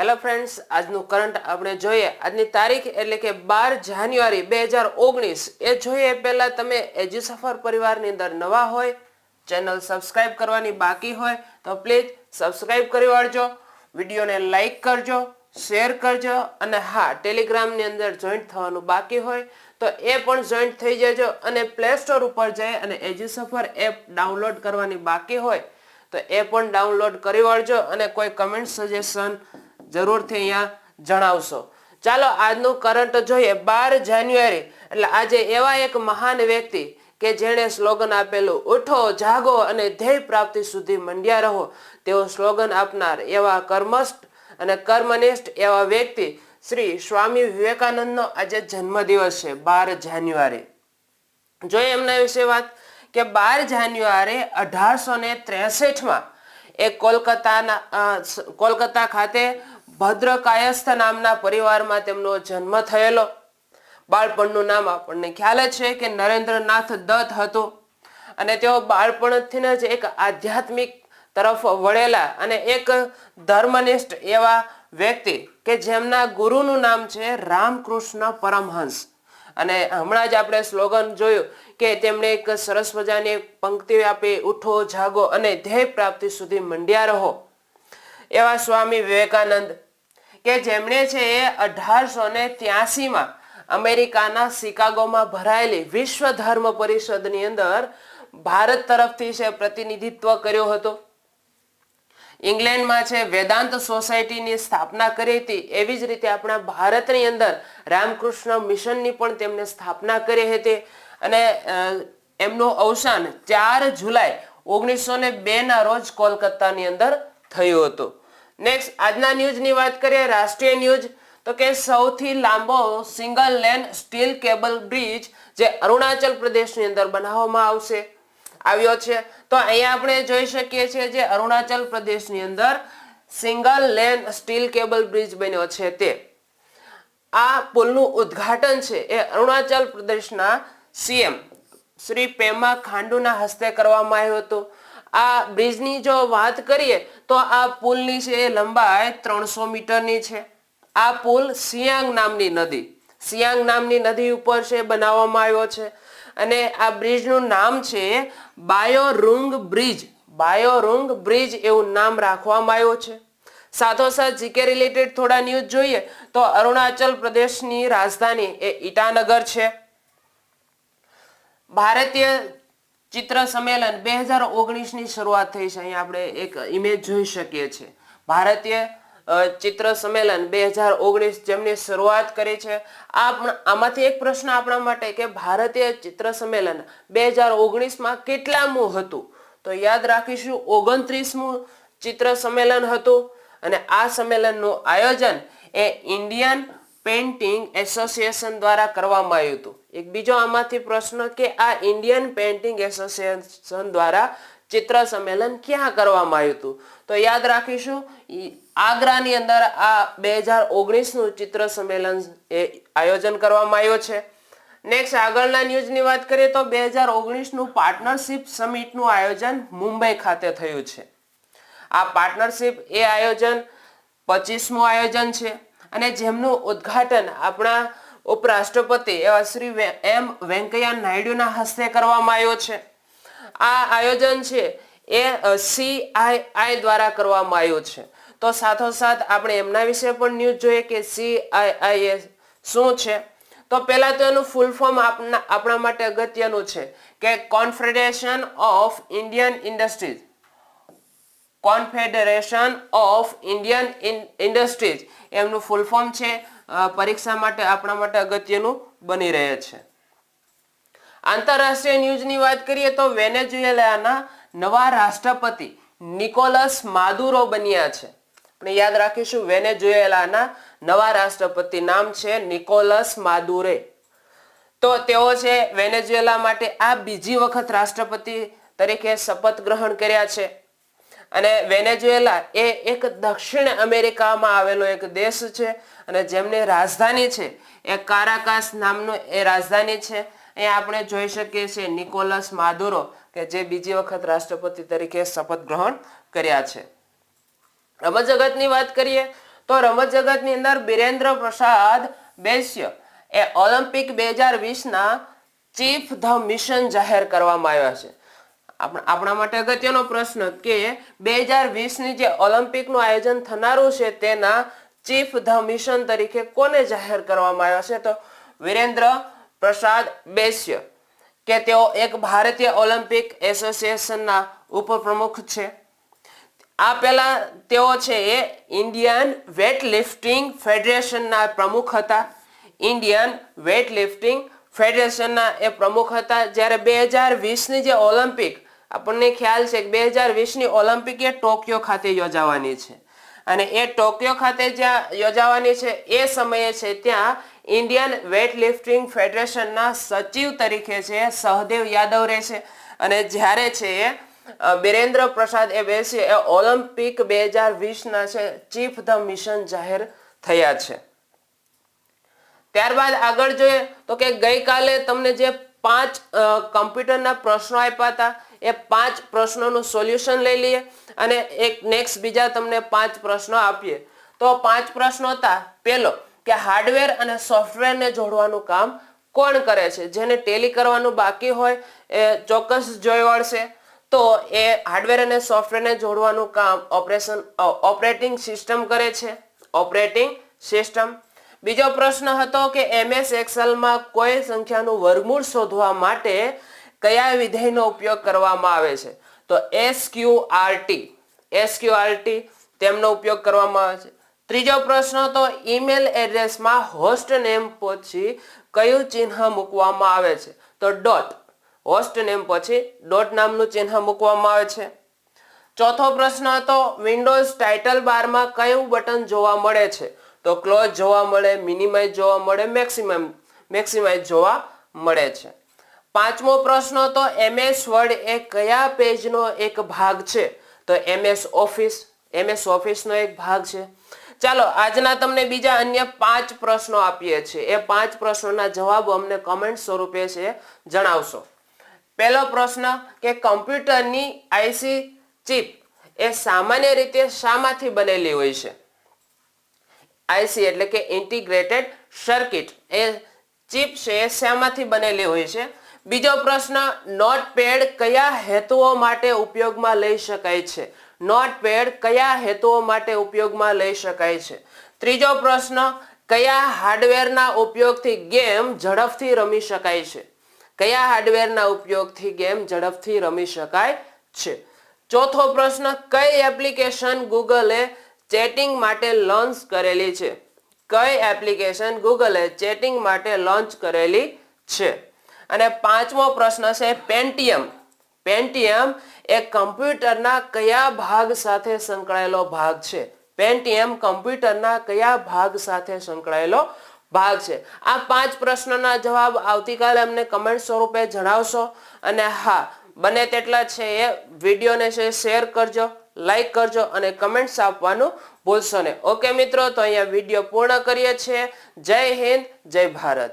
Hello friends, આજનું current આપણે જોઈએ. આજની તારીખ એટલે કે 12 જાન્યુઆરી 2019. એ જોઈએ પહેલા તમે એજી સફર પરિવારની અંદર નવા હોય, ચેનલ સબસ્ક્રાઇબ કરવાની બાકી હોય તો પ્લીઝ સબસ્ક્રાઇબ કરી વાળજો, વિડીયોને લાઈક કરજો, શેર કરજો અને હા, ટેલિગ્રામની અંદર જોઈન્ટ થવાનું બાકી હોય તો એ પણ જોઈન્ટ થઈ જજો અને પ્લે સ્ટોર ઉપર જઈ અને એજી સફર એપ ડાઉનલોડ કરવાની બાકી હોય તો એ પણ ડાઉનલોડ કરી વાળજો અને કોઈ કમેન્ટ સજેશન જરૂરથી અહીંયા જણાવશો. ચાલો આજનું કરંટ જોઈએ. 12 જાન્યુઆરી એટલે આજે એવા એક મહાન વ્યક્તિ કે જેણે સ્લોગન આપેલું, ઉઠો જાગો અને ધ્યેય પ્રાપ્તિ સુધી મંડ્યા રહો, તેવું સ્લોગન આપનાર એવા કર્મસ્થ અને કર્મનિષ્ઠ એવા વ્યક્તિ શ્રી સ્વામી વિવેકાનંદનો આજે જન્મદિવસ છે 12 જાન્યુઆરી. જોઈએ એમના વિશે વાત કે 12 જાન્યુઆરી 1863માં એ કોલકાતા ખાતે ભદ્રકાયસ્થ નામના પરિવારમાં તેમનો જન્મ થયેલો. બાળપણનું નામ આપણને ખ્યાલ જ છે કે નરેન્દ્રનાથ દત્ત હતું અને તેઓ બાળપણથી જ એક આધ્યાત્મિક તરફ વળેલા અને એક ધર્મનિષ્ઠ એવા વ્યક્તિ કે જેમના ગુરુનું નામ છે રામકૃષ્ણ પરમહંસ. અને હમણાં જ આપણે સ્લોગન જોયું કે તેમણે એક સરસ મજાની પંક્તિ આપી, ઉઠો જાગો અને ધ્યેય પ્રાપ્તિ સુધી મંડ્યા રહો. એવા સ્વામી વિવેકાનંદ કે જેમણે છે એ 1883માં અમેરિકાના શિકાગોમાં ભરાયેલી વિશ્વ ધર્મ પરિષદની અંદર ભારત તરફથી છે પ્રતિનિધિત્વ કર્યો હતો. ઇંગ્લેન્ડમાં છે વેદાંત સોસાયટીની સ્થાપના કરી હતી. એવી જ રીતે આપણા ભારતની અંદર રામકૃષ્ણ મિશનની પણ તેમને સ્થાપના કરી હતી અને એમનું અવસાન 4 જુલાઈ 1902 ના રોજ કોલકાતાની અંદર થયું હતું. નેક્સ્ટ આજના ન્યૂઝની વાત કરીએ, રાષ્ટ્રીય ન્યૂઝ, તો કે સૌથી લાંબો single lane steel cable bridge જે અરુણાચલ પ્રદેશની અંદર બનાવવામાં આવ્યો છે. તો અહીંયા આપણે જોઈ શકીએ છીએ જે અરુણાચલ પ્રદેશની અંદર single lane steel cable bridge બન્યો છે તે. આ પુલનું ઉદ્ઘાટન છે એ અરુણાચલ પ્રદેશના સીએમ શ્રી પેમા ખાંડુના હસ્તે કરવામાં આવ્યું હતું. આ બ્રિજની જો વાત કરીએ તો આ પુલની છે એ લંબાઈ 300 મીટરની છે. આ પુલ સિયાંગ નામની નદી ઉપર છે બનાવવામાં આવ્યો છે અને આ બ્રિજનું નામ છે બાયોરુંગ બ્રિજ એવું નામ રાખવામાં આવ્યું છે. સાથોસાથ જીકે રિલેટેડ થોડા ન્યૂઝ જોઈએ તો અરુણાચલ પ્રદેશની રાજધાની એ ઈટાનગર છે. ભારતીય ચિત્ર સંમેલન 2019ની શરૂઆત થઈ છે. અહીં આપણે એક ઇમેજ જોઈ શકીએ છીએ. ભારતીય ચિત્ર સંમેલન 2019 જેમની શરૂઆત કરી છે. આમાંથી એક પ્રશ્ન આપણા માટે કે ભારતીય ચિત્ર સંમેલન 2019માં કેટલામું હતું? તો યાદ રાખીશું 29મું ચિત્ર સંમેલન હતું અને આ સંમેલનનું આયોજન એ ઇન્ડિયન પેઇન્ટિંગ એસોસિએશન દ્વારા કરવામાં આવ્યું હતું. એક બીજો આમાંથી પ્રશ્ન કે આ ઇન્ડિયન પેઇન્ટિંગ એસોસિએશન દ્વારા ચિત્ર સંમેલન ક્યાં કરવામાં આવ્યું હતું? તો યાદ રાખીશું આગ્રાની અંદર આ 2019નું ચિત્ર સંમેલન એ આયોજન કરવામાં આવ્યો છે. નેક્સ્ટ આગળના ન્યૂઝની વાત કરીએ તો 2019નું પાર્ટનરશિપ સમિટનું આયોજન મુંબઈ ખાતે થયું છે. આ પાર્ટનરશિપ એ આયોજન 25મું આયોજન છે અને જેમનું ઉદ્ઘાટન આપણા ઉપરાષ્ટ્રપતિ એવા શ્રી એમ વેંકૈયા નાયડુના હસ્તે કરવામાં આવ્યો છે. આ આયોજન છે એ CII દ્વારા કરવામાં આવ્યું છે. તો સાથોસાથ આપણે એમના વિશે પણ ન્યૂઝ જોઈએ કે CII એ શું છે. તો પહેલા તો એનું ફૂલ ફોર્મ આપણા માટે અગત્યનું છે કે કોન્ફેડરેશન ઓફ ઇન્ડિયન ઇન્ડસ્ટ્રીઝ એમનું ફૂલ ફોર્મ છે. પરીક્ષા માટે આપણા માટે અગત્યનું બની રહે છે. આંતરરાષ્ટ્રીય ન્યૂઝની વાત કરીએ તો વેનેઝુએલાના નવા રાષ્ટ્રપતિ નિકોલસ માદુરો બન્યા છે. આપણે યાદ રાખીશું વેનેઝુએલાના નવા રાષ્ટ્રપતિ નામ છે નિકોલસ માદુરો. તો તેઓ છે વેનેઝુએલા માટે આ બીજી વખત રાષ્ટ્રપતિ તરીકે શપથ ગ્રહણ કર્યા છે. અને વેનેઝુએલા એ એક દક્ષિણ અમેરિકામાં આવેલો એક દેશ છે અને જેમની રાજધાની છે એ કારાકાસ નામનું એ રાજધાની છે. અહીંયા આપણે જોઈ શકીએ છીએ નિકોલસ માદુરો કે જે બીજી વખત રાષ્ટ્રપતિ તરીકે શપથ ગ્રહણ કર્યા છે. રમત જગતની વાત કરીએ તો રમત જગતની અંદર બિરેન્દ્ર પ્રસાદ બેસ્ય એ ઓલિમ્પિક 2020 ચીફ ધ મિશન જાહેર કરવામાં આવ્યા છે. આપણા માટે અગત્યનો પ્રશ્ન કે 2020ની જે ઓલિમ્પિકનું આયોજન થનારું છે તેના ચીફ ધ મિશન તરીકે કોને જાહેર કરવામાં આવ્યા છે? તો વિરેન્દ્ર પ્રસાદ બેસ્ય કે તેઓ એક ભારતીય ઓલિમ્પિક એસોસિએશનના ઉપપ્રમુખ છે. આ પહેલા તેઓ છે એ ઇન્ડિયન વેટ લિફ્ટિંગ ફેડરેશનના પ્રમુખ હતા. ઇન્ડિયન વેટ લિફ્ટિંગ ફેડરેશનના એ પ્રમુખ હતા. જ્યારે 2020ની જે ઓલિમ્પિક આપણને ખ્યાલ છે કે 2020ની ઓલિમ્પિક એ ટોક્યો ખાતે યોજાવાની છે અને એ ટોક્યો ખાતે જ્યાં યોજાવાની છે એ સમયે છે ત્યાં ઇન્ડિયન વેટ લિફ્ટિંગ ફેડરેશનના સચિવ તરીકે છે સહદેવ યાદવ રહેશે અને જ્યારે છે બિરેન્દ્ર પ્રસાદ એ બેસ્ય એ ઓલિમ્પિક 2020ના છે ચીફ ધ મિશન જાહેર થયા છે. ત્યારબાદ આગળ જોઈએ તો કે ગઈકાલે તમને જે 5 કમ્પ્યુટરના પ્રશ્નો આપ્યા હતા એ 5 પ્રશ્નોનું સોલ્યુશન લઈ લઈએ અને એક નેક્સ્ટ બીજા તમને 5 પ્રશ્નો આપીએ. તો 5 પ્રશ્નો હતા. પહેલો કે હાર્ડવેર અને સોફ્ટવેરને જોડવાનું કામ કોણ કરે છે? જેને ટેલી કરવાનું બાકી હોય એ ચોક્કસ જોઈ વળશે. તો એ હાર્ડવેર અને સોફ્ટવેરને જોડવાનું કામ ઓપરેટિંગ સિસ્ટમ કરે છે. Operating system. બીજો પ્રશ્ન હતો કે MS એક્સેલમાં કોઈ સંખ્યાનું વર્ગમૂળ શોધવા માટે કયા વિધેયનો ઉપયોગ કરવામાં આવે છે? તો SQRT તેમનો ઉપયોગ કરવામાં આવે છે. ત્રીજો પ્રશ્ન તો ઈમેલ એડ્રેસમાં હોસ્ટ નેમ પછી કયું ચિહ્ન મૂકવામાં આવે છે? તો ડોટ. હોસ્ટ નેમ પછી ડોટ નામનું ચિહ્ન મૂકવામાં આવે છે. ચોથો પ્રશ્ન હતો વિન્ડોઝ ટાઇટલ બારમાં કયું બટન જોવા મળે છે? તો ક્લોઝ જોવા મળે, મિનિમાઇઝ જોવા મળે, મેક્સિમાઇઝ જોવા મળે છે. પાંચમો પ્રશ્ન તો MS વર્ડ એ કયા પેજનો એક ભાગ છે? તો MS ઓફિસનો એક ભાગ છે. ચાલો આજના તમને બીજા અન્ય 5 પ્રશ્નો આપીએ છીએ. એ 5 પ્રશ્નોના જવાબો અમને કમેન્ટ સ્વરૂપે છે જણાવશો. પહેલો પ્રશ્ન કે કમ્પ્યુટરની IC ચિપ એ સામાન્ય રીતે શામાંથી બનેલી હોય છે? IC એટલે કે ઇન્ટિગ્રેટેડ સર્કિટ એ ચિપ છે એ શામાંથી બનેલી હોય છે? બીજો પ્રશ્ન નોટપેડ કયા હેતુઓ માટે ઉપયોગમાં લઈ શકાય છે? નોટપેડ કયા હેતુઓ માટે ઉપયોગમાં લઈ શકાય છે? ત્રીજો પ્રશ્ન કયા હાર્ડવેરના ઉપયોગથી ગેમ ઝડપથી રમી શકાય છે? કયા હાર્ડવેરના ઉપયોગથી ગેમ ઝડપથી રમી શકાય છે? ચોથો પ્રશ્ન કઈ એપ્લિકેશન ગૂગલે ચેટિંગ માટે લોન્ચ કરેલી છે? કઈ એપ્લિકેશન ગૂગલે ચેટિંગ માટે લોન્ચ કરેલી છે? અને પાંચમો પ્રશ્ન છે પેન્ટિયમ એ કમ્પ્યુટરના કયા ભાગ સાથે સંકળાયેલો ભાગ છે? પેન્ટિયમ કમ્પ્યુટરના કયા ભાગ સાથે સંકળાયેલો ભાગ છે? આ 5 પ્રશ્નોના જવાબ આવતીકાલે અમને કમેન્ટ સ્વરૂપે જણાવશો. અને હા, બને તેટલા છે એ વિડીયોને છે શેર કરજો, લાઈક કરજો અને કમેન્ટ્સ આપવાનું ભૂલશો નહીં. ઓકે મિત્રો, તો અહીંયા વિડીયો પૂર્ણ કરીએ છીએ. જય હિન્દ, જય ભારત.